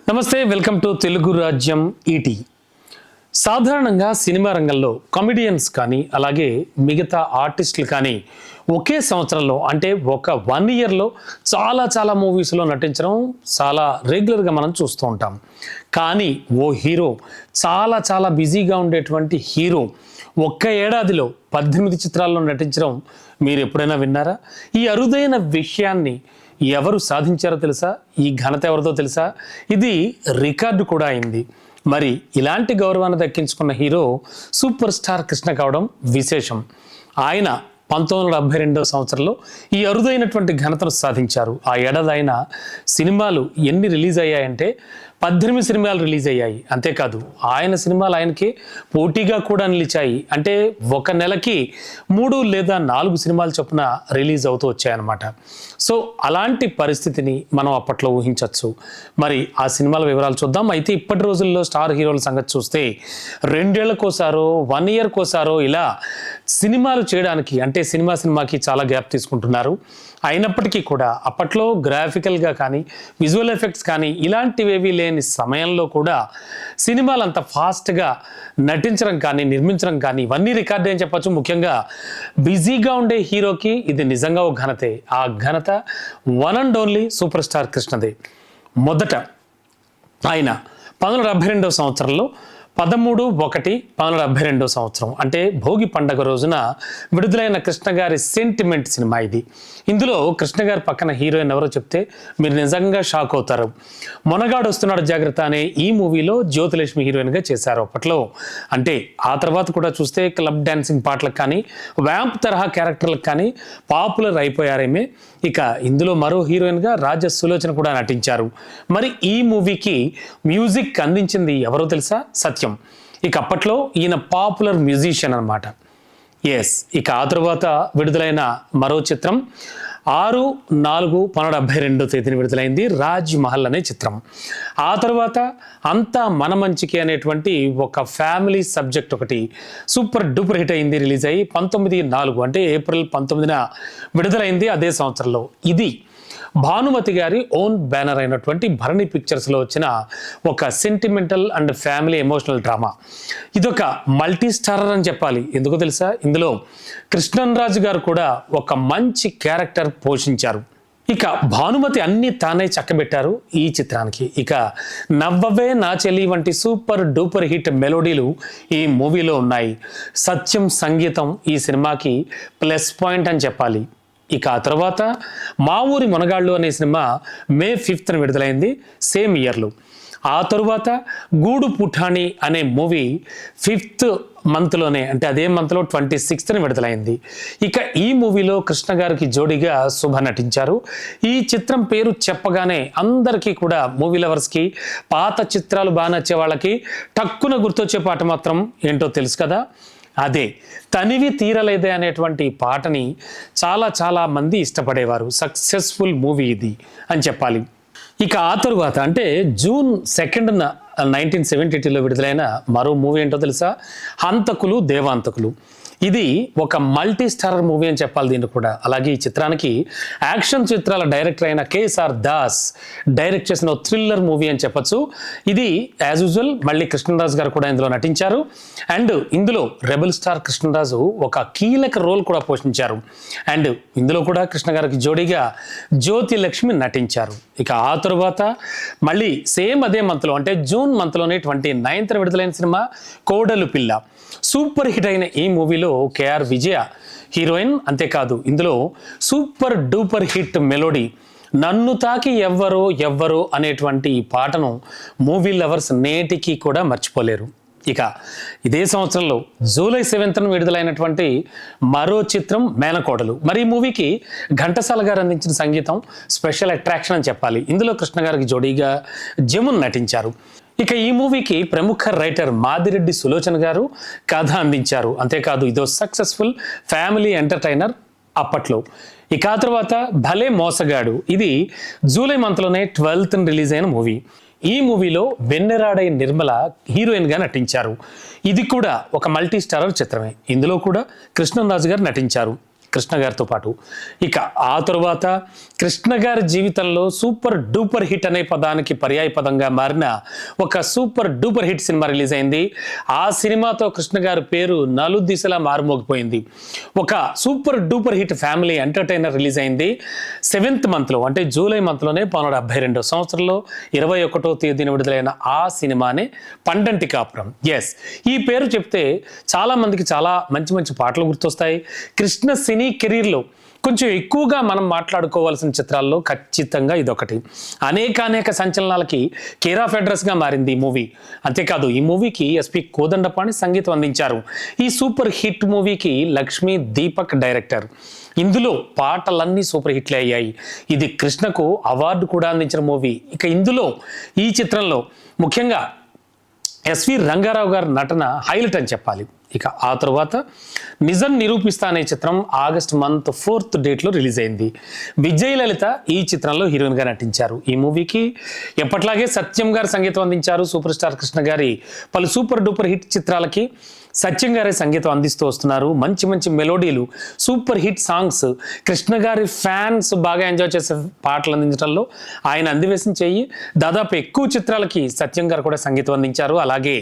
నమస్తే, welcome to Telugu రాజ్యం ఈటీ. సాధారణంగా సినిమా రంగంలో కామెడియన్స్ కానీ అలాగే మిగతా ఆర్టిస్టులు కానీ ఒకే సంవత్సరంలో అంటే ఒక 1 ఇయర్లో చాలా మూవీస్లో నటించడం చాలా రెగ్యులర్గా మనం చూస్తూ ఉంటాం. కానీ ఓ హీరో చాలా బిజీగా ఉండేటువంటి హీరో ఒక్క ఏడాదిలో 18 చిత్రాల్లో నటించడం మీరు ఎప్పుడైనా విన్నారా? ఈ అరుదైన విషయాన్ని ఎవరు సాధించారో తెలుసా? ఈ ఘనత ఎవరిదో తెలుసా? ఇది రికార్డు కూడా అయింది. మరి ఇలాంటి గౌరవాన్ని దక్కించుకున్న హీరో సూపర్ స్టార్ కృష్ణ కావడం విశేషం. ఆయన 1972వ సంవత్సరంలో ఈ అరుదైనటువంటి ఘనతను సాధించారు. ఆ ఏడాది ఆయన సినిమాలు ఎన్ని రిలీజ్ అయ్యాయంటే 18 సినిమాలు రిలీజ్ అయ్యాయి. అంతేకాదు ఆయన సినిమాలు ఆయనకి పోటీగా కూడా నిలిచాయి. అంటే ఒక నెలకి 3 లేదా 4 సినిమాలు చొప్పున రిలీజ్ అవుతూ వచ్చాయన్నమాట. సో అలాంటి పరిస్థితిని మనం అప్పట్లో ఊహించవచ్చు. మరి ఆ సినిమాల వివరాలు చూద్దాం. అయితే ఇప్పటి రోజుల్లో స్టార్ హీరోల సంగతి చూస్తే 2 ఏళ్లకోసారో 1 ఇయర్కోసారో ఇలా సినిమాలు చేయడానికి అంటే సినిమాకి చాలా గ్యాప్ తీసుకుంటున్నారు. అయినప్పటికీ కూడా అప్పట్లో గ్రాఫికల్గా కానీ విజువల్ ఎఫెక్ట్స్ కానీ ఇలాంటివేవీ లేని సమయంలో కూడా సినిమాలు అంత ఫాస్ట్గా నటించడం కానీ నిర్మించడం కానీ ఇవన్నీ రికార్డే అని చెప్పచ్చు. ముఖ్యంగా బిజీగా ఉండే హీరోకి ఇది నిజంగా ఒక ఘనతే. ఆ ఘనత one and only super star కృష్ణదే. మొదట ఆయన 1972వ సంవత్సరంలో 13/1/1972 సంవత్సరం అంటే భోగి పండగ రోజున విడుదలైన కృష్ణ గారి సెంటిమెంట్ సినిమా ఇది. ఇందులో కృష్ణ గారి పక్కన హీరోయిన్ ఎవరో చెప్తే మీరు నిజంగా షాక్ అవుతారు. మొనగాడు వస్తున్నాడు జాగ్రత్త అనే ఈ మూవీలో జ్యోతిలక్ష్మి హీరోయిన్గా చేశారు అప్పట్లో. అంటే ఆ తర్వాత కూడా చూస్తే క్లబ్ డాన్సింగ్ పాటలకు కానీ వ్యాంప్ తరహా క్యారెక్టర్లకు కానీ పాపులర్ అయిపోయారేమే. ఇక ఇందులో మరో హీరోయిన్గా రాజ సులోచన కూడా నటించారు. మరి ఈ మూవీకి మ్యూజిక్ అందించింది ఎవరో తెలుసా? సత్యం. ఇక అప్పట్లో ఈయన పాపులర్ మ్యూజిషియన్ అనమాట. ఎస్. ఇక ఆ తరువాత విడుదలైన మరో చిత్రం 6/4/1972 విడుదలైంది రాజ్ మహల్ అనే చిత్రం. ఆ తర్వాత అంతా మన మంచికి అనేటువంటి ఒక ఫ్యామిలీ సబ్జెక్ట్ ఒకటి సూపర్ డూపర్ హిట్ అయింది. రిలీజ్ అయ్యి 19/4 అంటే ఏప్రిల్ 19న విడుదలైంది అదే సంవత్సరంలో. ఇది భానుమతి గారి ఓన్ బ్యానర్ అయినటువంటి భరణి పిక్చర్స్లో వచ్చిన ఒక sentimental and family emotional drama. ఇదొక మల్టీ స్టారర్ అని చెప్పాలి. ఎందుకో తెలుసా? ఇందులో కృష్ణన్ రాజు గారు కూడా ఒక మంచి క్యారెక్టర్ పోషించారు. ఇక భానుమతి అన్ని తానే చక్కబెట్టారు ఈ చిత్రానికి. ఇక నవ్వవే నా చెల్లి వంటి సూపర్ డూపర్ హిట్ మెలోడీలు ఈ మూవీలో ఉన్నాయి. సత్యం సంగీతం ఈ సినిమాకి ప్లస్ పాయింట్ అని చెప్పాలి. ఇక ఆ తర్వాత మా ఊరి మొనగాళ్ళు అనే సినిమా May 5th విడుదలైంది సేమ్ ఇయర్లో. ఆ తరువాత గూడు పుఠాణి అనే మూవీ 5th మంత్లోనే అంటే అదే మంత్లో 26th విడుదలైంది. ఇక ఈ మూవీలో కృష్ణ గారికి జోడీగా శుభ నటించారు. ఈ చిత్రం పేరు చెప్పగానే అందరికీ కూడా మూవీ లవర్స్కి పాత చిత్రాలు బాగా నచ్చే వాళ్ళకి టక్కున గుర్తొచ్చే పాట మాత్రం ఏంటో తెలుసు కదా? అదే తనివి తీరలేదే అనేటువంటి పాటని చాలా మంది ఇష్టపడేవారు. సక్సెస్ఫుల్ మూవీ ఇది అని చెప్పాలి. ఇక ఆ తరువాత అంటే June 2nd 1972లో విడుదలైన మరో మూవీ ఏంటో తెలుసా? హంతకులు దేవాంతకులు. ఇది ఒక మల్టీ స్టారర్ మూవీ అని చెప్పాలి దీన్ని కూడా. అలాగే ఈ చిత్రానికి యాక్షన్ చిత్రాల డైరెక్టర్ అయిన KSR దాస్ డైరెక్ట్ చేసిన థ్రిల్లర్ మూవీ అని చెప్పచ్చు. ఇది యాజ్ యూజువల్ మళ్ళీ కృష్ణరాజు గారు కూడా ఇందులో నటించారు. అండ్ ఇందులో రెబల్ స్టార్ కృష్ణరాజు ఒక కీలక రోల్ కూడా పోషించారు. అండ్ ఇందులో కూడా కృష్ణ గారికి జోడీగా జ్యోతి లక్ష్మి నటించారు. ఇక ఆ తరువాత మళ్ళీ సేమ్ అదే మంత్లో అంటే జూన్ మంత్లోనే 29th విడుదలైన సినిమా కోడలు పిల్ల. సూపర్ హిట్ అయిన ఈ మూవీలో KR విజయ హీరోయిన్. అంతేకాదు ఇందులో సూపర్ డూపర్ హిట్ మెలోడీ నన్ను తాకి ఎవ్వరో అనేటువంటి ఈ పాటను మూవీ లవర్స్ నేటికి కూడా మర్చిపోలేరు. ఇక ఇదే సంవత్సరంలో July 7th విడుదలైనటువంటి మరో చిత్రం మేనకోడలు. మరి ఈ మూవీకి ఘంటసాల గారు అందించిన సంగీతం స్పెషల్ అట్రాక్షన్ అని చెప్పాలి. ఇందులో కృష్ణ గారికి జోడీగా జమున్ నటించారు. ఇక ఈ మూవీకి ప్రముఖ రైటర్ మాదిరెడ్డి సులోచన గారు కథ అందించారు. అంతేకాదు ఇదో సక్సెస్ఫుల్ ఫ్యామిలీ ఎంటర్టైనర్ అప్పట్లో. ఇక ఆ తర్వాత భలే మోసగాడు. ఇది జూలై మంత్లోనే 12th రిలీజ్ అయిన మూవీ. ఈ మూవీలో వెన్నెరాడై నిర్మల హీరోయిన్గా నటించారు. ఇది కూడా ఒక మల్టీ స్టారర్ చిత్రమే. ఇందులో కూడా కృష్ణరాజు గారు నటించారు. కృష్ణ గారితో పాటు. ఇక ఆ తరువాత కృష్ణ గారి జీవితంలో సూపర్ డూపర్ హిట్ అనే పదానికి పర్యాయ పదంగా మారిన ఒక super duper hit cinema release అయింది. ఆ సినిమాతో కృష్ణ గారి పేరు నలుదిశలా మారుమోగిపోయింది. ఒక super duper hit family entertainer release అయింది 7th మంత్లో, అంటే జూలై మంత్లోనే 1972 సంవత్సరంలో 21వ తేదీన విడుదలైన ఆ సినిమానే పండంటి కాపురం. ఎస్, ఈ పేరు చెప్తే చాలా మందికి చాలా మంచి మంచి పాటలు గుర్తొస్తాయి. కృష్ణ సినీ కెరీర్లో కొంచెం ఎక్కువగా మనం మాట్లాడుకోవాల్సిన చిత్రాల్లో ఖచ్చితంగా ఇదొకటి. అనేక సంచలనాలకి కేర్ ఆఫ్ అడ్రస్గా మారింది ఈ మూవీ. అంతేకాదు, ఈ మూవీకి ఎస్పి కోదండపాణి సంగీతం అందించారు. ఈ సూపర్ హిట్ మూవీకి లక్ష్మీ దీపక్ డైరెక్టర్. ఇందులో పాటలన్నీ సూపర్ హిట్లే అయ్యాయి. ఇది కృష్ణకు అవార్డు కూడా అందించిన మూవీ. ఇక ఇందులో ఈ చిత్రంలో ముఖ్యంగా ఎస్వి రంగారావు గారి నటన హైలైట్ అని చెప్పాలి. ఇక ఆ తర్వాత నిజం నిరూపిస్తా అనే చిత్రం ఆగస్ట్ మంత్ 4th డేట్లో రిలీజ్ అయింది. విజయ్ లలిత ఈ చిత్రంలో హీరోయిన్గా నటించారు. ఈ మూవీకి ఎప్పట్లాగే సత్యం గారు సంగీతం అందించారు. సూపర్ స్టార్ కృష్ణ గారి పలు సూపర్ డూపర్ హిట్ చిత్రాలకి సత్యం గారే సంగీతం అందిస్తూ వస్తున్నారు. మంచి మంచి మెలోడీలు, సూపర్ హిట్ సాంగ్స్, కృష్ణ గారి ఫ్యాన్స్ బాగా ఎంజాయ్ చేసే పాటలు అందించడంలో ఆయన అందివేసిన చెయ్యి. దాదాపు ఎక్కువ చిత్రాలకి సత్యం గారు కూడా సంగీతం అందించారు. అలాగే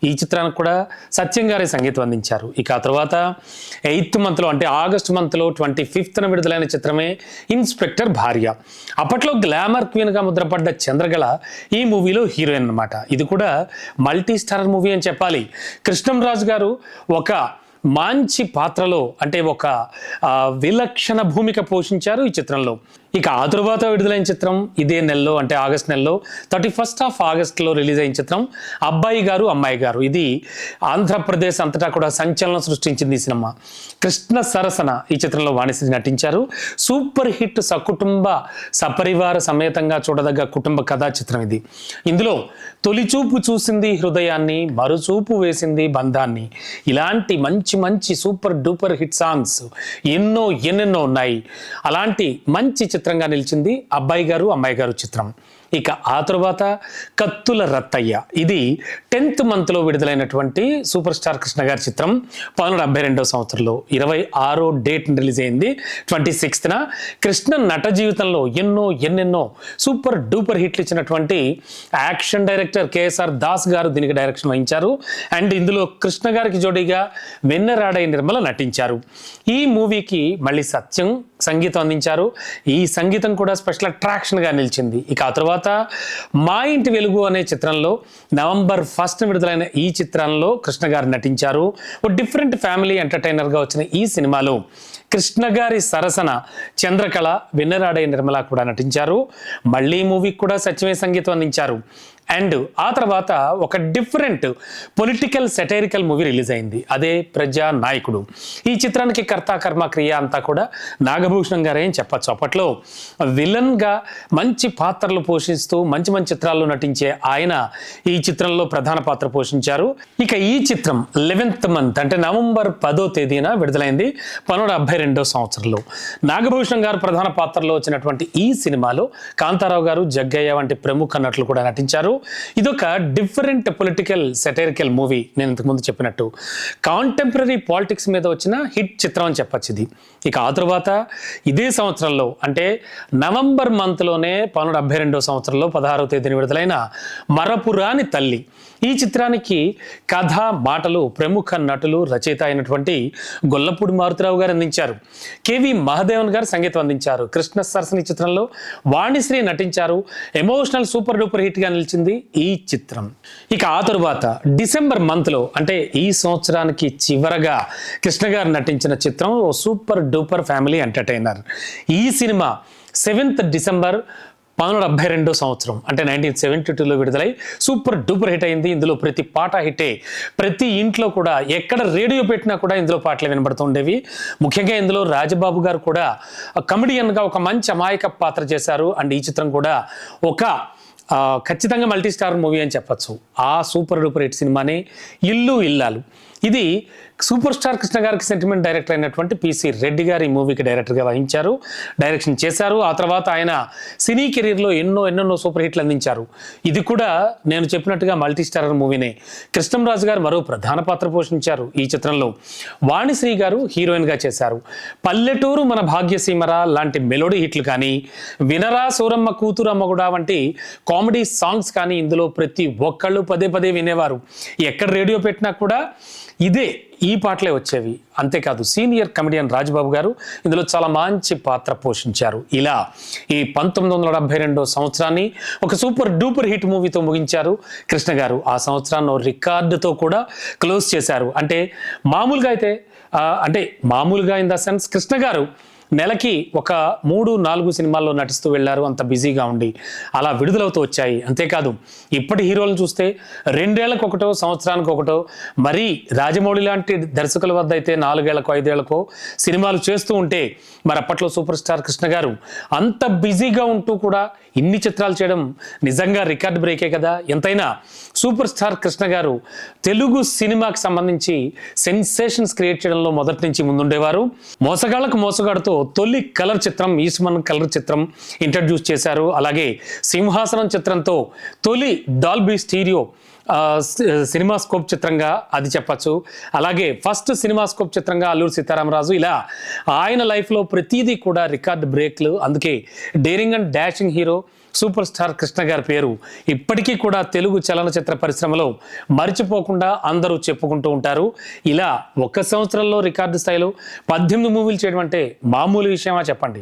ఈ చిత్రానికి కూడా సత్యం గారే సంగీతం అందించారు. ఇక ఆ తర్వాత 8th మంత్లో, అంటే ఆగస్ట్ మంత్లో 25th విడుదలైన చిత్రమే ఇన్స్పెక్టర్ భార్య. అప్పట్లో గ్లామర్ క్వీన్గా ముద్రపడ్డ చంద్రకళ ఈ మూవీలో హీరోయిన్ అన్నమాట. ఇది కూడా మల్టీ స్టారర్ మూవీ అని చెప్పాలి. కృష్ణంరాజు గారు ఒక మంచి పాత్రలో, అంటే ఒక విలక్షణ భూమిక పోషించారు ఈ చిత్రంలో. ఇక ఆ తరువాత విడుదలైన చిత్రం ఇదే నెలలో, అంటే ఆగస్ట్ నెలలో 31st ఆగస్టులో రిలీజ్ అయిన చిత్రం అబ్బాయి గారు అమ్మాయి గారు. ఇది ఆంధ్రప్రదేశ్ అంతటా కూడా సంచలనం సృష్టించింది ఈ సినిమా. కృష్ణ సరసన ఈ చిత్రంలో వాణిశ్రీ నటించారు. సూపర్ హిట్ సకుటుంబ సపరివార సమేతంగా చూడదగ్గ కుటుంబ కథా చిత్రం ఇది. ఇందులో తొలిచూపు చూసింది హృదయాన్ని, మరుచూపు వేసింది బంధాన్ని, ఇలాంటి మంచి మంచి సూపర్ డూపర్ హిట్ సాంగ్స్ ఎన్నెన్నో ఉన్నాయి. అలాంటి మంచి చిత్రంగా నిలిచింది అబ్బాయి గారు అమ్మాయి గారు చిత్రం. ఇక ఆ తరువాత కత్తుల రత్తయ్య. ఇది 10th మంత్లో విడుదలైనటువంటి సూపర్ స్టార్ కృష్ణ గారి చిత్రం. 1972 సంవత్సరంలో 26వ డేట్ రిలీజ్ అయింది 26th. కృష్ణ నట జీవితంలో ఎన్నెన్నో సూపర్ డూపర్ హిట్లు ఇచ్చినటువంటి యాక్షన్ డైరెక్టర్ కేఎస్ఆర్ దాస్ గారు దీనికి డైరెక్షన్ వహించారు. అండ్ ఇందులో కృష్ణ గారికి జోడీగా వెన్నెరాడై నిర్మల నటించారు. ఈ మూవీకి మళ్ళీ సత్యం సంగీతం అందించారు. ఈ సంగీతం కూడా స్పెషల్ అట్రాక్షన్గా నిలిచింది. ఇక ఆ తర్వాత మా ఇంటి వెలుగు అనే చిత్రంలో నవంబర్ 1 విడుదలైన ఈ చిత్రంలో కృష్ణ గారు నటించారు. ఒక డిఫరెంట్ ఫ్యామిలీ ఎంటర్టైనర్గా వచ్చిన ఈ సినిమాలో కృష్ణ గారి సరసన చంద్రకళ, వెన్నెరాడై నిర్మల కూడా నటించారు. మళ్ళీ మూవీకి కూడా సత్యమే సంగీతం అందించారు. అండ్ ఆ తర్వాత ఒక different political satirical movie release అయింది. అదే ప్రజా నాయకుడు. ఈ చిత్రానికి కర్త కర్మ క్రియ అంతా కూడా నాగభూషణం గారే అని చెప్పచ్చు. అప్పట్లో విలన్గా మంచి పాత్రలు పోషిస్తూ మంచి మంచి చిత్రాల్లో నటించే ఆయన ఈ చిత్రంలో ప్రధాన పాత్ర పోషించారు. ఇక ఈ చిత్రం 11th మంత్, అంటే నవంబర్ 10వ తేదీన విడుదలైంది 1972 సంవత్సరంలో. నాగభూషణం గారు ప్రధాన పాత్రలో వచ్చినటువంటి ఈ సినిమాలో కాంతారావు గారు, జగ్గయ్య వంటి ప్రముఖ నటులు కూడా నటించారు. ఇదొక డిఫరెంట్ పొలిటికల్ సెటైరికల్ మూవీ. నేను ఇంతకుముందు చెప్పినట్టు కాంటెంపరీ పాలిటిక్స్ మీద వచ్చిన హిట్ చిత్రం అని చెప్పచ్చు ఇది. ఇక ఆ తర్వాత ఇదే సంవత్సరంలో, అంటే నవంబర్ మంత్లోనే 1972 సంవత్సరంలో 16వ తేదీన విడుదలైన మరపురాని తల్లి. ఈ చిత్రానికి కథ, మాటలు ప్రముఖ నటులు, రచయిత అయినటువంటి గొల్లపూడి మారుతిరావు గారు అందించారు. కేవి మహాదేవన్ గారు సంగీతం అందించారు. కృష్ణ సరసన ఈ చిత్రంలో వాణిశ్రీ నటించారు. ఎమోషనల్ సూపర్ డూపర్ హిట్గా నిలిచింది ఈ చిత్రం. ఇక ఆ తరువాత డిసెంబర్ మంత్లో, అంటే ఈ సంవత్సరానికి చివరగా కృష్ణ గారు నటించిన చిత్రం ఓ సూపర్ డూపర్ ఫ్యామిలీ ఎంటర్టైనర్. ఈ సినిమా 7th డిసెంబర్ 1972 సంవత్సరం, అంటే 1972లో విడుదలై సూపర్ డూపర్ హిట్ అయింది. ఇందులో ప్రతి పాట హిట్టే. ప్రతి ఇంట్లో కూడా, ఎక్కడ రేడియో పెట్టినా కూడా ఇందులో పాటలు వినబడుతుండేవి. ముఖ్యంగా ఇందులో రాజబాబు గారు కూడా కమెడియన్గా ఒక మంచి అమాయక పాత్ర చేశారు. అండ్ ఈ చిత్రం కూడా ఒక ఖచ్చితంగా మల్టీ స్టార్ మూవీ అని చెప్పచ్చు. ఆ సూపర్ డూపర్ హిట్ సినిమానే ఇల్లు ఇల్లాలు. ఇది సూపర్ స్టార్ కృష్ణ గారికి సెంటిమెంట్ డైరెక్టర్ అయినటువంటి పిసి రెడ్డి గారి మూవీకి డైరెక్టర్గా వహించారు, డైరెక్షన్ చేశారు. ఆ తర్వాత ఆయన సినీ కెరీర్లో ఎన్నెన్నో సూపర్ హిట్లు అందించారు. ఇది కూడా నేను చెప్పినట్టుగా మల్టీ స్టారర్ మూవీనే. కృష్ణంరాజు గారు మరో ప్రధాన పాత్ర పోషించారు ఈ చిత్రంలో. వాణిశ్రీ గారు హీరోయిన్గా చేశారు. పల్లెటూరు మన భాగ్యసీమరా లాంటి మెలోడీ హిట్లు కానీ, వినరా సూరమ్మ కూతురు అమ్మగుడా వంటి కామెడీ సాంగ్స్ కానీ ఇందులో ప్రతి ఒక్కళ్ళు పదే వినేవారు. ఎక్కడ రేడియో పెట్టినా కూడా ఈ పాటలే వచ్చేవి. అంతేకాదు సీనియర్ కమెడియన్ రాజబాబు గారు ఇందులో చాలా మంచి పాత్ర పోషించారు. ఇలా ఈ 1972 సంవత్సరాన్ని ఒక సూపర్ డూపర్ హిట్ మూవీతో ముగించారు కృష్ణ గారు. ఆ సంవత్సరాన్ని రికార్డుతో కూడా క్లోజ్ చేశారు. అంటే మామూలుగా ఇన్ ద సెన్స్ కృష్ణ గారు నెలకి ఒక 3-4 సినిమాల్లో నటిస్తూ వెళ్ళారు, అంత బిజీగా ఉండి. అలా విడుదలవుతూ వచ్చాయి. అంతేకాదు ఇప్పటి హీరోలను చూస్తే 2 ఏళ్లకు ఒకటో, సంవత్సరానికి ఒకటో, మరీ రాజమౌళి లాంటి దర్శకుల వద్ద అయితే 4 ఏళ్లకో 5 ఏళ్లకో సినిమాలు చేస్తూ ఉంటే, మరి అప్పట్లో సూపర్ స్టార్ కృష్ణ గారు అంత బిజీగా ఉంటూ కూడా ఇన్ని చిత్రాలు చేయడం నిజంగా రికార్డ్ బ్రేకే కదా. ఎంతైనా సూపర్ స్టార్ కృష్ణ గారు తెలుగు సినిమాకి సంబంధించి సెన్సేషన్స్ క్రియేట్ చేయడంలో మొదటి నుంచి ముందుండేవారు. మోసగాళ్లకు మోసగాడుతో తొలి కలర్ చిత్రం, ఈస్మన్ కలర్ చిత్రం ఇంట్రడ్యూస్ చేశారు. అలాగే సింహాసనం చిత్రంతో తొలి డాల్బీ స్టీరియో సినిమాస్కోప్ చిత్రంగా అది చెప్పచ్చు. అలాగే ఫస్ట్ సినిమాస్కోప్ చిత్రంగా అల్లూరి సీతారామరాజు. ఇలా ఆయన లైఫ్లో ప్రతిదీ కూడా రికార్డ్ బ్రేక్లు. అందుకే daring and dashing hero super star Krishna గారి పేరు ఇప్పటికీ కూడా తెలుగు చలనచిత్ర పరిశ్రమలో మర్చిపోకుండా అందరూ చెప్పుకుంటూ ఉంటారు. ఇలా 1 సంవత్సరంలో రికార్డు స్థాయిలో 18 మూవీలు చేయడం అంటే మామూలు విషయమా చెప్పండి.